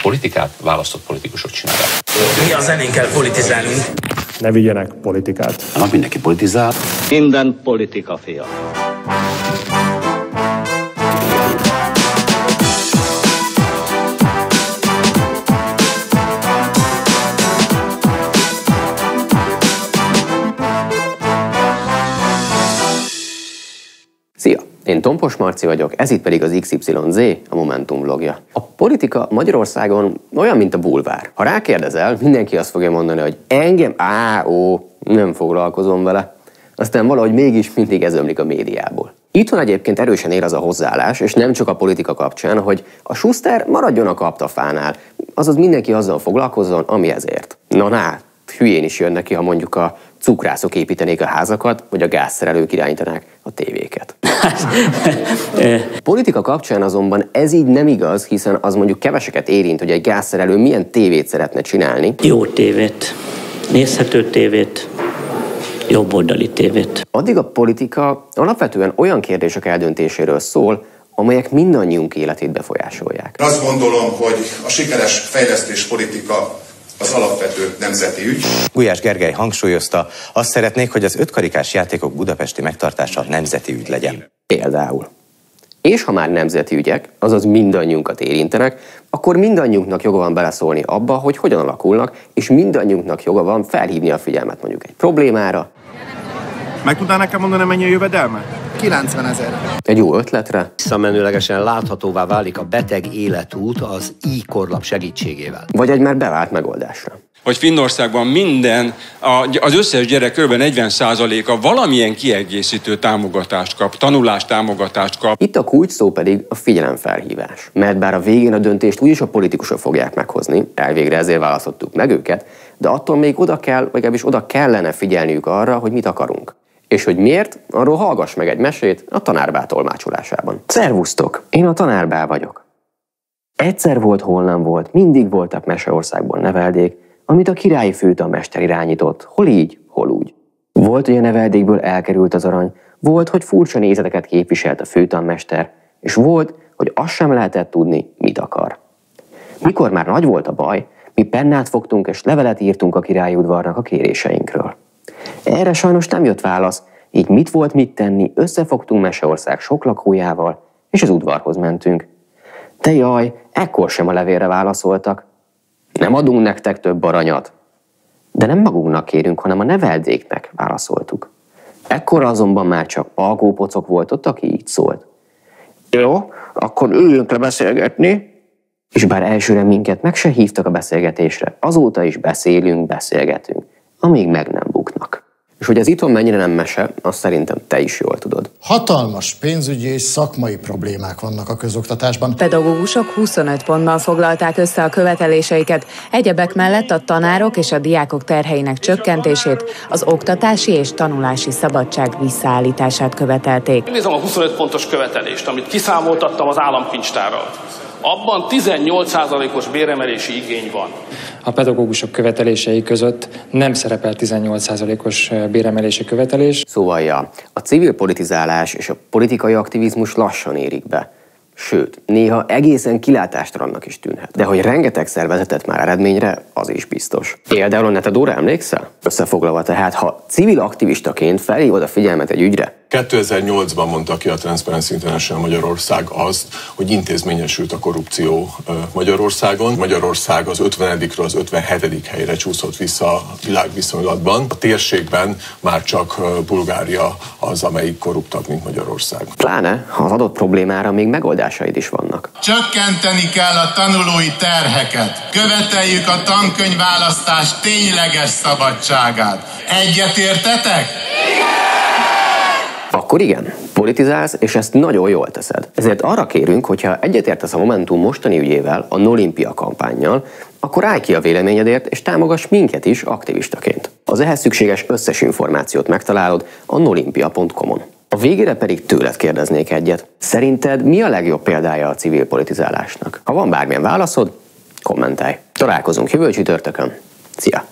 politikát választott politikusok csinálják. Mi a zenén kell politizálnunk. Ne vigyenek politikát. Nem, mindenki politizál. Minden politika fia. Szia! Én Tompos Marci vagyok, ez itt pedig az XYZ, a Momentum vlogja. A politika Magyarországon olyan, mint a bulvár. Ha rákérdezel, mindenki azt fogja mondani, hogy engem, nem foglalkozom vele. Aztán valahogy mégis mindig ez ömlik a médiából. Itthon egyébként erősen ér az a hozzáállás, és nem csak a politika kapcsán, hogy a Schuster maradjon a kaptafánál, azaz mindenki azzal foglalkozzon, ami ezért. Hülyén is jön neki, ha mondjuk a cukrászok építenék a házakat, vagy a gázszerelők irányítanák a tévéket. Politika kapcsán azonban ez így nem igaz, hiszen az mondjuk keveseket érint, hogy egy gázszerelő milyen tévét szeretne csinálni. Jó tévét, nézhető tévét, jobboldali tévét. Addig a politika alapvetően olyan kérdések eldöntéséről szól, amelyek mindannyiunk életét befolyásolják. Azt gondolom, hogy a sikeres fejlesztéspolitika az alapvető nemzeti ügy. Gulyás Gergely hangsúlyozta, azt szeretnék, hogy az ötkarikás játékok budapesti megtartása nemzeti ügy legyen. Például. És ha már nemzeti ügyek, azaz mindannyiunkat érintenek, akkor mindannyiunknak joga van beleszólni abba, hogy hogyan alakulnak, és mindannyiunknak joga van felhívni a figyelmet mondjuk egy problémára. Meg tudnál nekem mondani, mennyi a jövedelme? 90 000. Egy jó ötletre. Visszamenőlegesen láthatóvá válik a beteg életút az i-korlap segítségével. Vagy egy már bevált megoldásra. Hogy Finnországban az összes gyerek kb. 40%-a valamilyen kiegészítő támogatást kap, tanulástámogatást kap. Itt a kulcs szó pedig a figyelemfelhívás. Mert bár a végén a döntést úgyis a politikusok fogják meghozni, elvégre ezért választottuk meg őket, de attól még oda kell, vagy legalábbis oda kellene figyelniük arra, hogy mit akarunk. És hogy miért, arról hallgass meg egy mesét a Tanárbá tolmácsolásában. Szervusztok, én a Tanárbá vagyok. Egyszer volt, hol nem volt, mindig voltak Meseországban neveldék, amit a királyi főtanmester irányított, hol így, hol úgy. Volt, hogy a neveldékből elkerült az arany, volt, hogy furcsa nézeteket képviselt a főtanmester, és volt, hogy azt sem lehetett tudni, mit akar. Mikor már nagy volt a baj, mi pennát fogtunk és levelet írtunk a királyi udvarnak a kéréseinkről. Erre sajnos nem jött válasz, így mit volt mit tenni, összefogtunk Meseország sok lakójával, és az udvarhoz mentünk. De jaj, ekkor sem a levélre válaszoltak. Nem adunk nektek több aranyat. De nem magunknak kérünk, hanem a neveldéknek, válaszoltuk. Ekkor azonban már csak alkópocok volt ott, aki így szólt. Jó, akkor üljünk le beszélgetni. És bár elsőre minket meg se hívtak a beszélgetésre, azóta is beszélgetünk, amíg meg nem buknak. És hogy ez itthon mennyire nem mese, azt szerintem te is jól tudod. Hatalmas pénzügyi és szakmai problémák vannak a közoktatásban. Pedagógusok 25 pontban foglalták össze a követeléseiket, egyebek mellett a tanárok és a diákok terheinek csökkentését, az oktatási és tanulási szabadság visszaállítását követelték. Nézem a 25 pontos követelést, amit kiszámoltattam az államkincstárral. Abban 18%-os béremelési igény van. A pedagógusok követelései között nem szerepel 18%-os béremelési követelés. Szóval a civil politizálás és a politikai aktivizmus lassan érik be. Sőt, néha egészen kilátástalannak is tűnhet. De hogy rengeteg vezetett már eredményre, az is biztos. Például a Netedóra emlékszel? Összefoglalva tehát, ha civil aktivistaként felhívod a figyelmet egy ügyre, 2008-ban mondta ki a Transparency International Magyarország azt, hogy intézményesült a korrupció Magyarországon. Magyarország az 50-ről az 57. helyre csúszott vissza a világviszonylatban. A térségben már csak Bulgária az, amelyik korruptabb, mint Magyarország. Pláne, ha az adott problémára még megoldásaid is vannak. Csökkenteni kell a tanulói terheket. Követeljük a tankönyvválasztás tényleges szabadságát. Egyetértetek? Akkor igen, politizálsz, és ezt nagyon jól teszed. Ezért arra kérünk, hogyha egyetértesz a Momentum mostani ügyével, a Nolimpia kampánnyal, akkor állj ki a véleményedért, és támogass minket is aktivistaként. Az ehhez szükséges összes információt megtalálod a nolimpia.com-on. A végére pedig tőled kérdeznék egyet. Szerinted mi a legjobb példája a civil politizálásnak? Ha van bármilyen válaszod, kommentálj. Találkozunk jövő csütörtökön. Szia!